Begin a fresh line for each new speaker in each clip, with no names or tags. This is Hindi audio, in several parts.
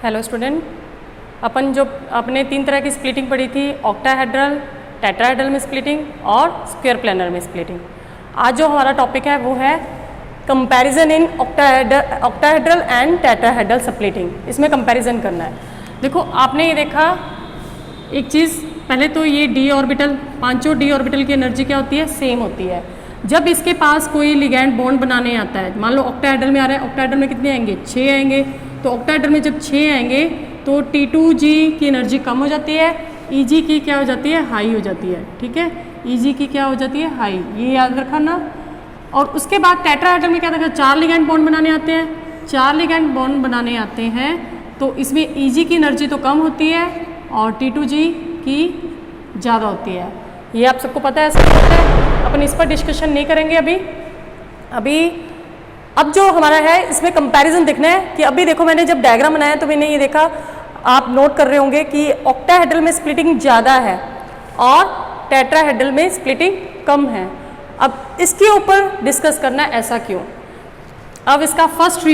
हेलो स्टूडेंट, अपन जो अपने 3 तरह की स्प्लिटिंग पढ़ी थी, ऑक्टाहेड्रल, टेट्राहेड्रल में स्प्लिटिंग और स्क्वायर प्लेनर में स्प्लिटिंग। आज जो हमारा टॉपिक है वो है comparison in octahedral and tetrahedral splitting. इसमें कंपैरिजन करना है। देखो आपने ये देखा एक चीज़, पहले तो ये डी ऑर्बिटल, पांचों डी ऑर्बिटल की एनर्जी क्या होती है, सेम होती है। जब इसके पास कोई लिगैंड बॉन्ड बनाने आता है, मान लो ऑक्टाहेड्रल में आ रहा है, ऑक्टाहेड्रल में कितने आएंगे, 6 आएंगे। तो ऑक्टाहेड्रल में जब 6 आएंगे तो T2G की एनर्जी कम हो जाती है, Eg की क्या हो जाती है, हाई हो जाती है। ठीक है, Eg की क्या हो जाती है, हाई, ये याद रखना। और उसके बाद टेट्राहेड्रल में क्या देखा, 4 लिगैंड बॉन्ड बनाने आते हैं। 4 लिगैंड बॉन्ड बनाने आते हैं तो इसमें Eg की एनर्जी तो कम होती है और T2G की ज़्यादा होती है। ये आप सबको पता है, ऐसा होता है। अपन इस पर डिस्कशन नहीं करेंगे अभी। अब जो हमारा है इसमें कंपैरिजन देखना है कि अभी देखो मैंने जब डायग्राम बनाया तो मैंने ये देखा, आप नोट कर रहे होंगे कि ऑक्टाहेड्रल में स्प्लिटिंग ज़्यादा है और टेट्राहेड्रल में स्प्लिटिंग कम है। अब इसके ऊपर डिस्कस करना है, ऐसा क्यों। अब इसका फर्स्ट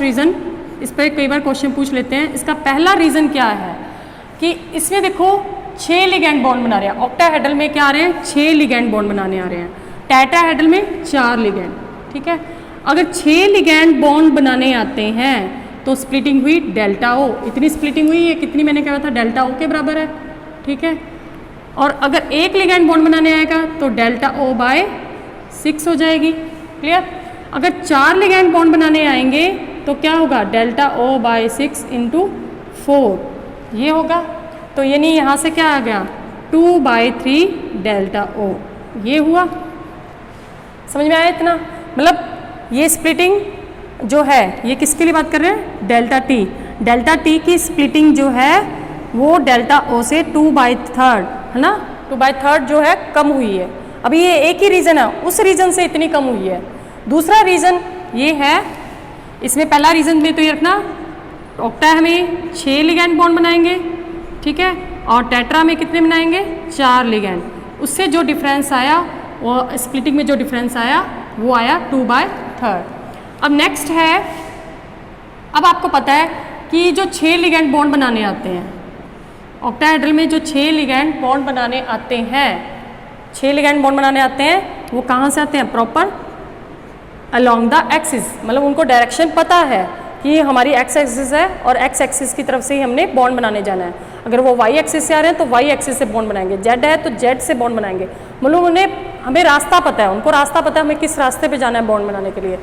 रीज़न इस पर कई बार क्वेश्चन पूछ लेते हैं। इसका पहला रीज़न क्या है कि इसमें देखो 6 लिगैंड बॉन्ड बना रहे हैं। ऑक्टाहेड्रल में क्या आ रहे हैं, 6 लिगैंड बॉन्ड बनाने आ रहे हैं। टेट्राहेड्रल में 4 लिगैंड। ठीक है, अगर 6 लिगैंड बॉन्ड बनाने आते हैं तो स्प्लिटिंग हुई डेल्टा ओ। इतनी स्प्लिटिंग हुई, ये कितनी मैंने कहा था, डेल्टा ओ के बराबर है। ठीक है, और अगर 1 लिगैंड बॉन्ड बनाने आएगा तो डेल्टा ओ बाय 6 हो जाएगी। क्लियर। अगर 4 लिगैंड बॉन्ड बनाने आएंगे तो क्या होगा, डेल्टा ओ बाय 6 इंटू 4 ये होगा। तो यानी यहाँ से क्या आ गया, 2/3 डेल्टा ओ, ये हुआ। समझ में आया इतना। मतलब ये स्प्लिटिंग जो है ये किसके लिए बात कर रहे हैं, डेल्टा टी। डेल्टा टी की स्प्लिटिंग जो है वो डेल्टा ओ से 2/3 है ना, 2/3 जो है कम हुई है। अभी ये एक ही रीज़न है, उस रीज़न से इतनी कम हुई है। दूसरा रीज़न ये है, इसमें पहला रीज़न में तो ये रखना, ऑक्टा में 6 लिगैंड बॉन्ड बनाएंगे। ठीक है, और टेट्रा में कितने बनाएंगे, 4 लिगैंड। उससे जो डिफरेंस आया, वो स्प्लिटिंग में जो डिफरेंस आया वो आया 2/3। अब नेक्स्ट है, अब आपको पता है कि जो 6 लिगैंड बॉन्ड बनाने आते हैं ऑक्टाहेड्रल में, जो 6 लिगैंड बॉन्ड बनाने आते हैं, 6 लिगैंड बॉन्ड बनाने आते हैं, वो कहाँ से आते हैं, प्रॉपर अलोंग द एक्सिस। मतलब उनको डायरेक्शन पता है कि हमारी एक्स एक्सिस है और एक्स एक्सिस की तरफ से ही हमने बॉन्ड बनाने जाना है। अगर वो वाई एक्सिस से आ रहे हैं तो वाई एक्सिस से बॉन्ड बनाएंगे, जेड है तो जेड से बॉन्ड बनाएंगे। मतलब हमें रास्ता पता है, उनको रास्ता पता है हमें किस रास्ते पे जाना है बॉन्ड बनाने के लिए।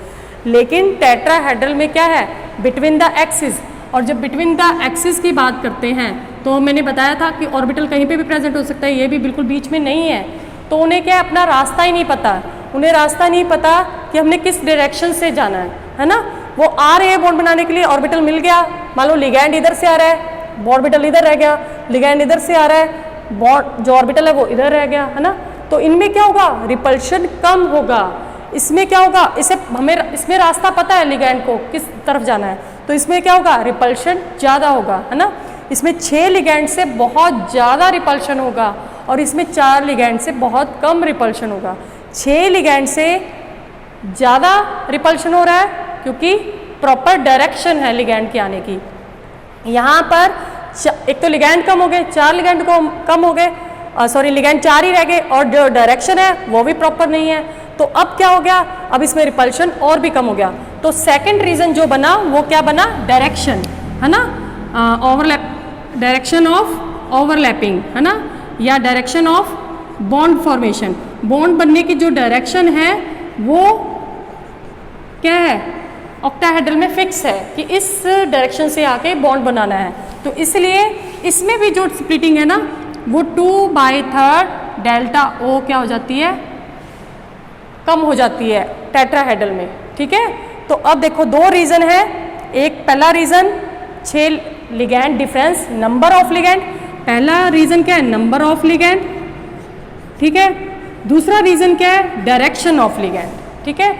लेकिन टेट्राहेड्रल में क्या है, बिटवीन द एक्सिस। और जब बिटवीन द एक्सिस की बात करते हैं तो मैंने बताया था कि ऑर्बिटल कहीं पे भी प्रेजेंट हो सकता है, ये भी बिल्कुल बीच में नहीं है। तो उन्हें क्या है, अपना रास्ता ही नहीं पता। उन्हें रास्ता नहीं पता कि हमने किस डायरेक्शन से जाना है ना। वो आ रहे हैं बॉन्ड बनाने के लिए, ऑर्बिटल मिल गया, मान लो लिगैंड इधर से आ रहा है, ऑर्बिटल इधर रह गया, लिगैंड इधर से आ रहा है, बॉन्ड जो ऑर्बिटल है वो इधर रह गया, है ना। तो इनमें क्या होगा, रिपल्शन कम होगा। इसमें क्या होगा, इसमें रास्ता पता है लिगैंड को किस तरफ जाना है, तो इसमें क्या होगा, रिपल्शन ज़्यादा होगा, है ना। इसमें 6 लिगैंड से बहुत ज़्यादा रिपल्शन होगा और इसमें 4 लिगैंड से बहुत कम रिपल्शन होगा। 6 लिगैंड से ज़्यादा रिपल्शन हो रहा है क्योंकि प्रॉपर डायरेक्शन है लिगैंड के आने की। यहाँ पर एक तो लिगैंड कम हो गए, 4 लिगैंड को कम हो गए, सॉरी लिगैंड 4 ही रह गए, और जो डायरेक्शन है वो भी प्रॉपर नहीं है। तो अब क्या हो गया, अब इसमें रिपल्शन और भी कम हो गया। तो सेकंड रीज़न जो बना वो क्या बना, डायरेक्शन, है ना, डायरेक्शन ऑफ ओवरलैपिंग, है ना, या direction of bond formation. Bond बनने की जो डायरेक्शन है वो क्या है, ऑक्टाहेड्रल में फिक्स है कि इस डायरेक्शन से आके बॉन्ड बनाना है। तो इसलिए इसमें भी जो स्प्लिटिंग है ना वो 2/3 डेल्टा ओ क्या हो जाती है, कम हो जाती है टेट्राहेड्रल में। ठीक है, तो अब देखो 2 रीज़न है। एक पहला reason 6 ligand difference, number of ligand. पहला रीज़न क्या है, नंबर ऑफ लिगैंड। ठीक है, दूसरा रीज़न क्या है, डायरेक्शन ऑफ लिगैंड। ठीक है,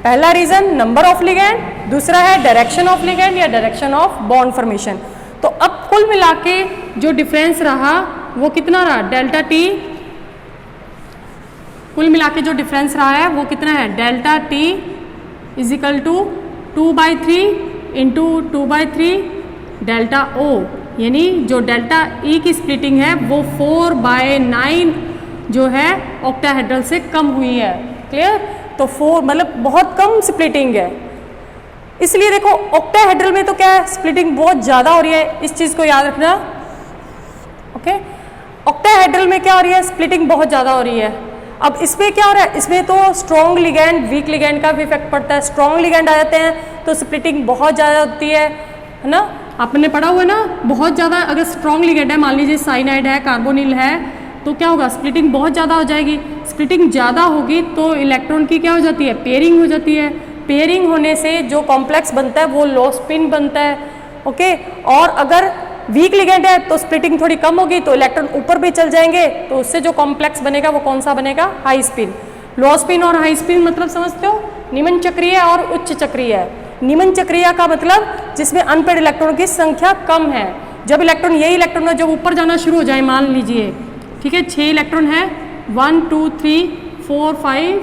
पहला रीज़न नंबर ऑफ लिगैंड, दूसरा है डायरेक्शन ऑफ लिगैंड या डायरेक्शन ऑफ बॉन्ड फॉर्मेशन। तो अब कुल मिला के जो डिफरेंस रहा वो कितना रहा, डेल्टा टी। कुल मिला के जो डिफरेंस रहा है वो कितना है, delta T is equal to 2/3 into 2/3 delta O, यानी जो डेल्टा ई की स्प्लिटिंग है वो 4/9 जो है ऑक्टाहेड्रल से कम हुई है। क्लियर? तो 4 मतलब बहुत कम स्प्लिटिंग है। इसलिए देखो ऑक्टाहेड्रल में तो क्या है, स्प्लिटिंग बहुत ज़्यादा हो रही है, इस चीज़ को याद रखना। ओके, ऑक्टाहेड्रल में क्या हो रही है, स्प्लिटिंग बहुत ज़्यादा हो रही है। अब इसमें क्या हो रहा है, इसमें तो स्ट्रॉन्ग लिगैंड वीक लिगैंड का भी इफेक्ट पड़ता है। स्ट्रॉन्ग लिगैंड आ जाते हैं तो स्प्लिटिंग बहुत ज़्यादा होती है ना। आपने पढ़ा हुआ है ना, बहुत ज़्यादा अगर स्ट्रॉन्ग लिगैंड है, मान लीजिए साइनाइड है, कार्बोनिल है, तो क्या होगा, स्प्लिटिंग बहुत ज़्यादा हो जाएगी। स्प्लिटिंग ज़्यादा होगी तो इलेक्ट्रॉन की क्या हो जाती है, पेयरिंग हो जाती है। पेयरिंग होने से जो कॉम्प्लेक्स बनता है वो लो स्पिन बनता है। ओके, और अगर वीक लिगेंड है तो स्प्लिटिंग थोड़ी कम होगी तो इलेक्ट्रॉन ऊपर भी चल जाएंगे, तो उससे जो कॉम्प्लेक्स बनेगा वो कौन सा बनेगा, हाई स्पिन। लो स्पिन और हाई स्पिन मतलब समझते हो, निम्न चक्रीय और उच्च चक्रीय। निम्न चक्रीय का मतलब जिसमें अनपेड इलेक्ट्रॉन की संख्या कम है। जब इलेक्ट्रॉन, यही इलेक्ट्रॉन जब ऊपर जाना शुरू हो जाए, मान लीजिए ठीक है 6 इलेक्ट्रॉन है, 1 2 3 4 5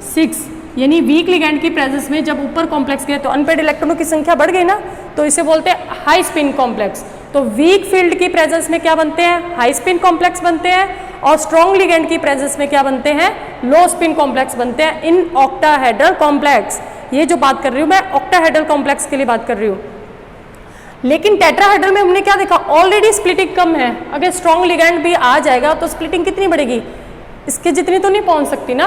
6, यानी वीक लिगैंड की प्रेजेंस में जब ऊपर कॉम्प्लेक्स गए तो अनपेड इलेक्ट्रॉनों की संख्या बढ़ गई ना, तो इसे बोलते हैं हाई स्पिन कॉम्प्लेक्स। तो वीक फील्ड की प्रेजेंस में क्या बनते हैं, हाई स्पिन कॉम्प्लेक्स बनते हैं, और स्ट्रॉन्ग लिगैंड की प्रेजेंस में क्या बनते हैं, लो स्पिन कॉम्प्लेक्स बनते हैं इन ऑक्टाहेड्रल कॉम्प्लेक्स। ये जो बात कर रही हूँ मैं ऑक्टाहेड्रल कॉम्प्लेक्स के लिए बात कर रही हूँ। लेकिन टेट्राहेड्रल में हमने क्या देखा, ऑलरेडी स्प्लिटिंग कम है। अगर स्ट्रॉन्ग लिगैंड भी आ जाएगा तो स्प्लिटिंग कितनी बढ़ेगी, इसके जितनी तो नहीं पहुंच सकती ना।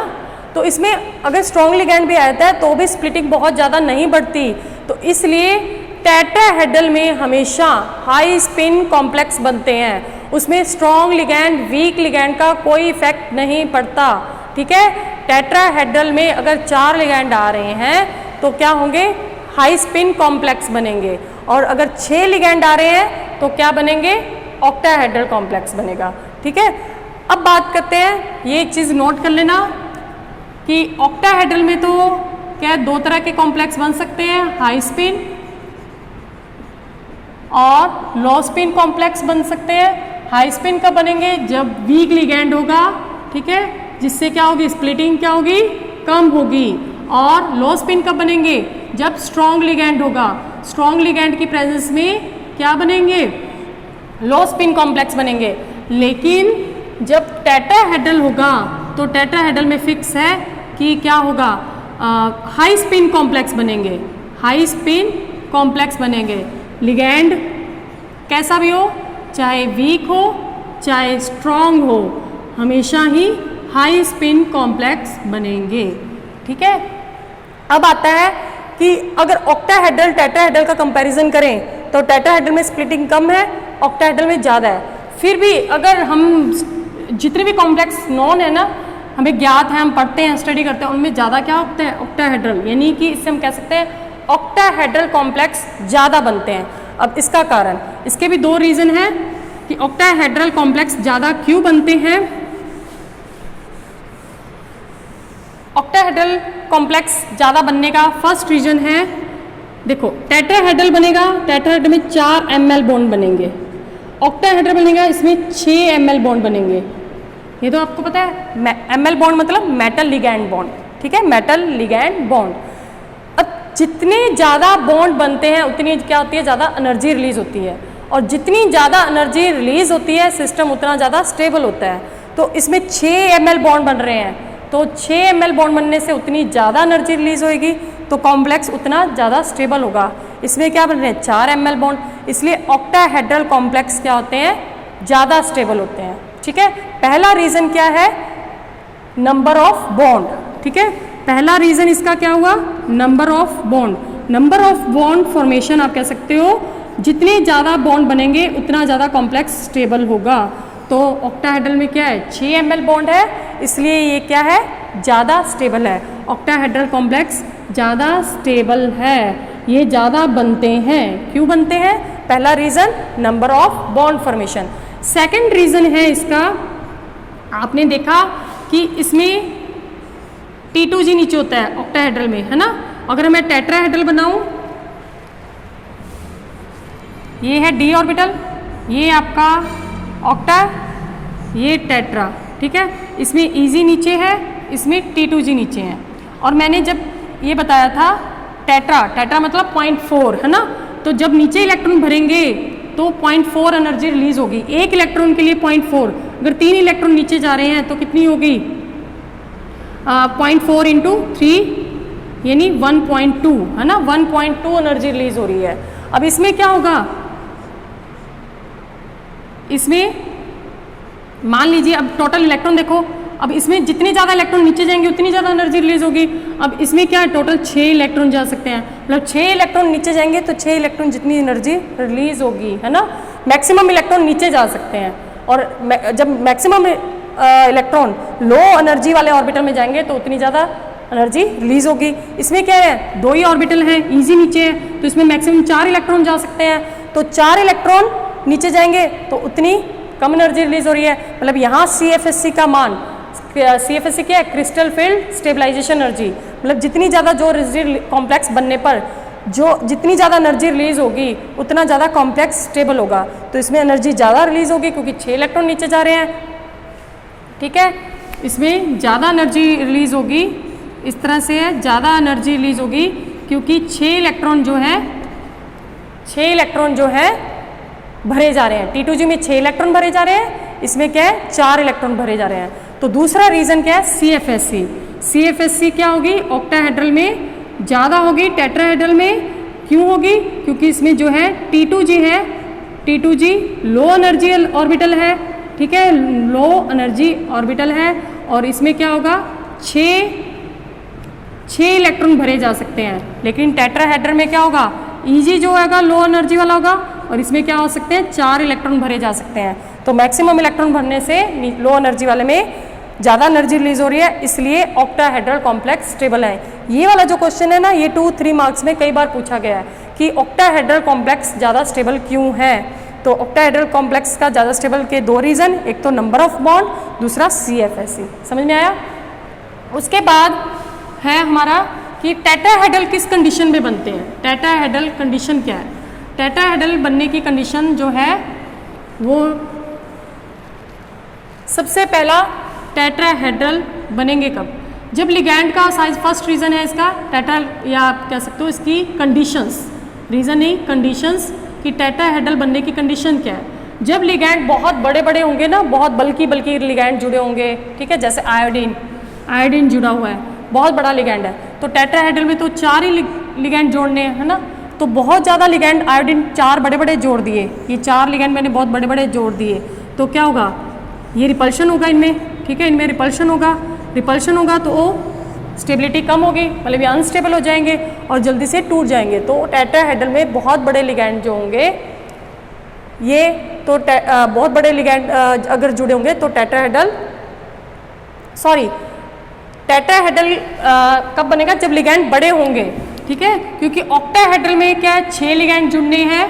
तो इसमें अगर स्ट्रॉन्ग लिगैंड भी आता है तो भी स्प्लिटिंग बहुत ज़्यादा नहीं बढ़ती। तो इसलिए टेट्राहेड्रल में हमेशा हाई स्पिन कॉम्प्लेक्स बनते हैं, उसमें स्ट्रॉन्ग लिगैंड वीक लिगैंड का कोई इफेक्ट नहीं पड़ता। ठीक है, टेट्राहेड्रल में अगर 4 लिगैंड आ रहे हैं तो क्या होंगे, हाई स्पिन कॉम्प्लेक्स बनेंगे, और अगर 6 लिगैंड आ रहे हैं तो क्या बनेंगे, ऑक्टाहेड्रल कॉम्प्लेक्स बनेगा। ठीक है, अब बात करते हैं, ये एक चीज़ नोट कर लेना कि ऑक्टाहेड्रल में तो क्या 2 तरह के कॉम्प्लेक्स बन सकते हैं, हाई स्पिन और लो स्पिन कॉम्प्लेक्स बन सकते हैं। हाई स्पिन कब बनेंगे, जब वीक लिगैंड होगा, ठीक है, जिससे क्या होगी, स्प्लिटिंग क्या होगी, कम होगी। और लो स्पिन कब बनेंगे, जब स्ट्रॉन्ग लिगैंड होगा। स्ट्रॉन्ग लिगैंड की प्रेजेंस में क्या बनेंगे, लो स्पिन कॉम्प्लेक्स बनेंगे। लेकिन जब टेट्राहेड्रल होगा तो टेट्राहेड्रल में फिक्स है कि क्या होगा, हाई स्पिन कॉम्प्लेक्स बनेंगे, हाई स्पिन कॉम्प्लेक्स बनेंगे। लिगैंड कैसा भी हो, चाहे वीक हो चाहे स्ट्रॉन्ग हो, हमेशा ही हाई स्पिन कॉम्प्लेक्स बनेंगे। ठीक है, अब आता है कि अगर ऑक्टाहेड्रल टेट्राहेड्रल का कंपैरिजन करें तो टेट्राहेड्रल में स्प्लिटिंग कम है, ऑक्टाहेड्रल में ज़्यादा है। फिर भी अगर हम जितने भी कॉम्प्लेक्स नॉन है ना, हमें ज्ञात है, हम पढ़ते हैं, स्टडी करते हैं, उनमें ज़्यादा क्या होता है, ऑक्टाहेड्रल, यानी कि इससे हम कह सकते हैं ऑक्टाहेड्रल कॉम्प्लेक्स ज़्यादा बनते हैं। अब इसका कारण, इसके भी 2 रीज़न हैं कि ऑक्टाहेड्रल कॉम्प्लेक्स ज़्यादा क्यों बनते हैं। ऑक्टाहेड्रल कॉम्प्लेक्स ज़्यादा बनने का फर्स्ट रीज़न है, देखो टेट्राहेड्रल बनेगा, टेट्राहेड्रल में 4 ml बॉन्ड बनेंगे, ऑक्टाहेड्रल बनेगा इसमें 6 ml बॉन्ड बनेंगे। ये तो आपको पता है, ml बॉन्ड मतलब मेटल लिगैंड बॉन्ड। ठीक है, मेटल लिगैंड बॉन्ड। अब जितने ज़्यादा बॉन्ड बनते हैं उतनी क्या होती है, ज़्यादा एनर्जी रिलीज होती है, और जितनी ज़्यादा एनर्जी रिलीज होती है सिस्टम उतना ज़्यादा स्टेबल होता है। तो इसमें 6 ml बॉन्ड बन रहे हैं, तो 6 ml बॉन्ड बनने से उतनी ज़्यादा एनर्जी रिलीज होगी, तो कॉम्प्लेक्स उतना ज़्यादा स्टेबल होगा। इसमें क्या बन रहे हैं, 4 ml बॉन्ड, इसलिए ऑक्टाहेड्रल कॉम्प्लेक्स क्या होते हैं, ज़्यादा स्टेबल होते हैं। ठीक है, पहला रीज़न क्या है, नंबर ऑफ बॉन्ड। ठीक है, पहला रीज़न इसका क्या हुआ, number of bond. Number of bond formation आप कह सकते हो, जितने ज़्यादा बॉन्ड बनेंगे उतना ज़्यादा कॉम्प्लेक्स स्टेबल होगा। तो ऑक्टाहेड्रल में क्या है, 6 ml बॉन्ड है, इसलिए ये क्या है, ज़्यादा स्टेबल है। ऑक्टाहेड्रल कॉम्प्लेक्स ज़्यादा स्टेबल है, ये ज़्यादा बनते हैं। क्यों बनते हैं, पहला reason number of bond formation. Second reason है इसका, आपने देखा कि इसमें T2G नीचे होता है ऑक्टाहेड्रल में, है ना। अगर मैं टेट्राहेड्रल बनाऊं, ये है d ऑर्बिटल, ये आपका ऑक्टा, ये टेट्रा। ठीक है, इसमें Eg नीचे है, इसमें T2G नीचे है। और मैंने जब ये बताया था टेट्रा, टेट्रा मतलब 0.4 है ना। तो जब नीचे इलेक्ट्रॉन भरेंगे तो 0.4 एनर्जी रिलीज होगी, एक इलेक्ट्रॉन के लिए 0.4। अगर 3 इलेक्ट्रॉन नीचे जा रहे हैं तो कितनी होगी, 0.4 इंटू 3 यानी 1.2 है ना, 1.2 एनर्जी रिलीज हो रही है। अब इसमें क्या होगा, इसमें मान लीजिए अब टोटल इलेक्ट्रॉन देखो, अब इसमें जितने ज़्यादा इलेक्ट्रॉन नीचे जाएंगे उतनी ज़्यादा एनर्जी रिलीज होगी। अब इसमें क्या है, टोटल 6 इलेक्ट्रॉन जा सकते हैं, मतलब 6 इलेक्ट्रॉन नीचे जाएंगे तो 6 इलेक्ट्रॉन जितनी एनर्जी रिलीज होगी है ना, मैक्सिमम इलेक्ट्रॉन नीचे जा सकते हैं। और जब मैक्सिमम इलेक्ट्रॉन लो एनर्जी वाले ऑर्बिटल में जाएंगे तो उतनी ज़्यादा एनर्जी रिलीज होगी। इसमें क्या है, 2 ही ऑर्बिटल हैं, इजी नीचे है, तो इसमें मैक्सिमम 4 इलेक्ट्रॉन जा सकते हैं। तो 4 इलेक्ट्रॉन नीचे जाएंगे तो उतनी कम एनर्जी रिलीज हो रही है। मतलब यहाँ CFSC का मान, CFSC क्या है, क्रिस्टल फील्ड स्टेबलाइजेशन एनर्जी, मतलब जितनी ज़्यादा जो कॉम्प्लेक्स बनने पर जो जितनी ज़्यादा एनर्जी रिलीज होगी उतना ज़्यादा कॉम्प्लेक्स स्टेबल होगा। तो इसमें एनर्जी ज़्यादा रिलीज होगी क्योंकि 6 इलेक्ट्रॉन नीचे जा रहे हैं, ठीक है। इसमें ज़्यादा एनर्जी रिलीज होगी, इस तरह से है, ज़्यादा एनर्जी रिलीज होगी क्योंकि 6 इलेक्ट्रॉन जो है भरे जा रहे हैं। T2G में 6 इलेक्ट्रॉन भरे जा रहे हैं, इसमें क्या है, 4 इलेक्ट्रॉन भरे जा रहे हैं। तो दूसरा रीज़न क्या है, CFSC। CFSC क्या होगी, ऑक्टाहेड्रल में ज़्यादा होगी, टेट्राहेड्रल में क्यों होगी, क्योंकि इसमें जो है T2G है, T2G लो एनर्जी ऑर्बिटल है, ठीक है, लो एनर्जी ऑर्बिटल है। और इसमें क्या होगा, 6 इलेक्ट्रॉन भरे जा सकते हैं। लेकिन टेट्राहेड्रल में क्या होगा, EG जो होगा लो एनर्जी वाला होगा, और इसमें क्या हो सकते हैं, 4 इलेक्ट्रॉन भरे जा सकते हैं। तो मैक्सिमम इलेक्ट्रॉन भरने से लो एनर्जी वाले में ज़्यादा एनर्जी रिलीज हो रही है, इसलिए ऑक्टाहेड्रल कॉम्प्लेक्स स्टेबल है। ये वाला जो क्वेश्चन है ना, ये 2-3 मार्क्स में कई बार पूछा गया है कि ऑक्टाहेड्रल कॉम्प्लेक्स ज़्यादा स्टेबल क्यों है। तो ऑक्टाहेड्रल कॉम्प्लेक्स का ज़्यादा स्टेबल के 2 रीज़न, एक तो नंबर ऑफ बॉन्ड, दूसरा CFSC। समझ में आया। उसके बाद है हमारा कि टेट्राहेड्रल किस कंडीशन में बनते हैं। टेट्राहेड्रल कंडीशन क्या है, टेट्राहेड्रल बनने की कंडीशन जो है वो सबसे पहला टेट्राहेड्रल बनेंगे कब, जब लिगैंड का साइज, फर्स्ट रीज़न है इसका टेट्रा, या आप कह सकते हो इसकी कंडीशंस, रीज़न नहीं कंडीशंस, कि टेट्राहेड्रल बनने की कंडीशन क्या है, जब लिगैंड बहुत बड़े बड़े होंगे ना, बहुत बल्कि लिगैंड जुड़े होंगे, ठीक है, जैसे आयोडीन जुड़ा हुआ है, बहुत बड़ा लिगैंड है। तो टेट्राहेड्रल में तो 4 ही लिगैंड जोड़ने हैं, है ना। तो बहुत ज़्यादा लिगैंड, आयोडीन 4 बड़े बड़े जोड़ दिए, ये 4 लिगैंड मैंने बहुत बड़े बड़े जोड़ दिए, तो क्या होगा, ये रिपल्शन होगा इनमें, ठीक है, इनमें रिपल्शन होगा तो वो स्टेबिलिटी कम होगी, मतलब ये अनस्टेबल हो जाएंगे और जल्दी से टूट जाएंगे। तो टेट्राहेड्रल में बहुत बड़े लिगैंड जो होंगे, ये तो बहुत बड़े लिगैंड अगर जुड़े होंगे तो टेट्राहेड्रल कब बनेगा, जब लिगैंड बड़े होंगे, ठीक है, क्योंकि ऑक्टाहेड्रल में क्या है, 6 लिगैंड जुड़ने हैं,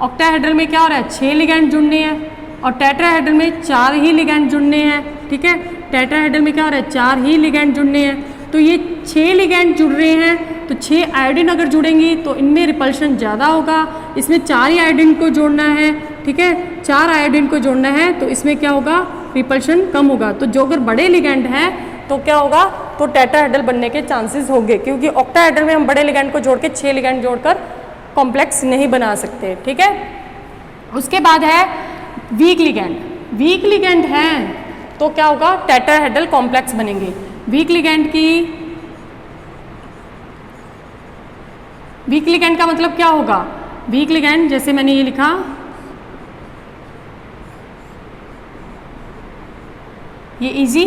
ऑक्टाहेड्रल में क्या हो रहा है, 6 लिगैंड जुड़ने हैं, और टेट्राहेड्रल में 4 ही लिगैंड जुड़ने हैं, ठीक है, टेट्राहेड्रल में क्या हो रहा है, 4 ही लिगैंड जुड़ने हैं। तो ये 6 लिगैंड जुड़ रहे हैं, तो 6 आयोडीन अगर जुड़ेंगी तो इनमें रिपल्शन ज़्यादा होगा, इसमें 4 ही आयोडीन को जोड़ना है, ठीक है, 4 आयोडीन को जोड़ना है, तो इसमें क्या होगा, रिपल्शन कम होगा। तो जो अगर बड़े लिगैंड हैं तो क्या होगा, तो टेट्राहेड्रल बनने के चांसेस होंगे, क्योंकि ऑक्टाहेड्रल में हम बड़े लिगैंड को जोड़ के 6 लिगैंड जोड़कर कॉम्प्लेक्स नहीं बना सकते, ठीक है। उसके बाद है वीक लिगैंड हैं तो क्या होगा, टेट्राहेड्रल कॉम्प्लेक्स बनेंगे। वीक लिगैंड का मतलब क्या होगा, वीक लिगैंड जैसे मैंने ये लिखा, ये इजी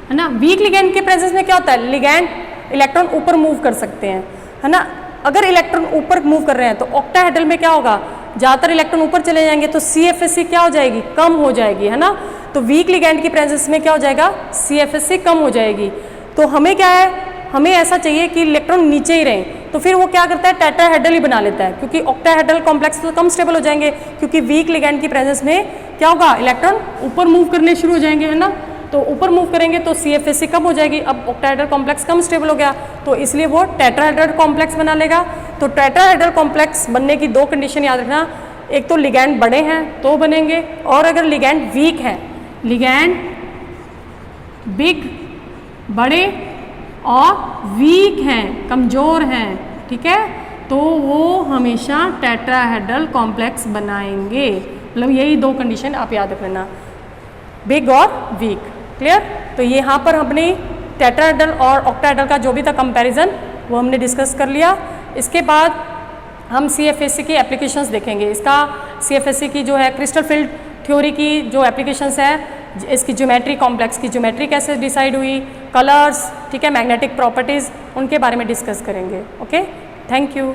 है ना। वीक लिगैंड के प्रेजेंस में क्या होता है, लिगैंड इलेक्ट्रॉन ऊपर मूव कर सकते हैं, है ना। अगर इलेक्ट्रॉन ऊपर मूव कर रहे हैं तो ऑक्टाहेड्रल में क्या होगा, ज़्यादातर इलेक्ट्रॉन ऊपर चले जाएंगे तो CFSC क्या हो जाएगी, कम हो जाएगी, है ना। तो वीक लिगैंड की प्रेजेंस में क्या हो जाएगा, CFSC कम हो जाएगी। तो हमें क्या है, हमें ऐसा चाहिए कि इलेक्ट्रॉन नीचे ही रहें, तो फिर वो क्या करता है, टेट्राहेड्रल ही बना लेता है, क्योंकि ऑक्टाहेड्रल कॉम्प्लेक्स तो कम स्टेबल हो जाएंगे, क्योंकि वीक लिगैंड की प्रेजेंस में क्या होगा, इलेक्ट्रॉन ऊपर मूव करने शुरू हो जाएंगे, है ना। तो ऊपर मूव करेंगे तो CFSC कम हो जाएगी, अब ऑक्टाहेड्रल कॉम्प्लेक्स कम स्टेबल हो गया, तो इसलिए वो टेट्राहेड्रल कॉम्प्लेक्स बना लेगा। तो टेट्राहेड्रल कॉम्प्लेक्स बनने की 2 कंडीशन याद रखना, एक तो लिगैंड बड़े हैं तो बनेंगे, और अगर लिगैंड वीक हैं, लिगैंड बिग बड़े और वीक हैं, कमज़ोर हैं, ठीक है, तो वो हमेशा टेट्राहेड्रल कॉम्प्लेक्स बनाएंगे। मतलब यही दो कंडीशन आप याद रखना, बिग और वीक। क्लियर? तो यहाँ पर हमने टेट्राहेड्रल और ऑक्टाहेड्रल का जो भी था कंपैरिजन वो हमने डिस्कस कर लिया। इसके बाद हम CFSE की एप्लीकेशंस देखेंगे। इसका CFSE की जो है क्रिस्टल फील्ड थ्योरी की जो एप्लीकेशंस है, इसकी ज्योमेट्री, कॉम्प्लेक्स की ज्योमेट्री कैसे डिसाइड हुई, कलर्स, ठीक है, मैग्नेटिक प्रॉपर्टीज़, उनके बारे में डिस्कस करेंगे। Okay, thank you.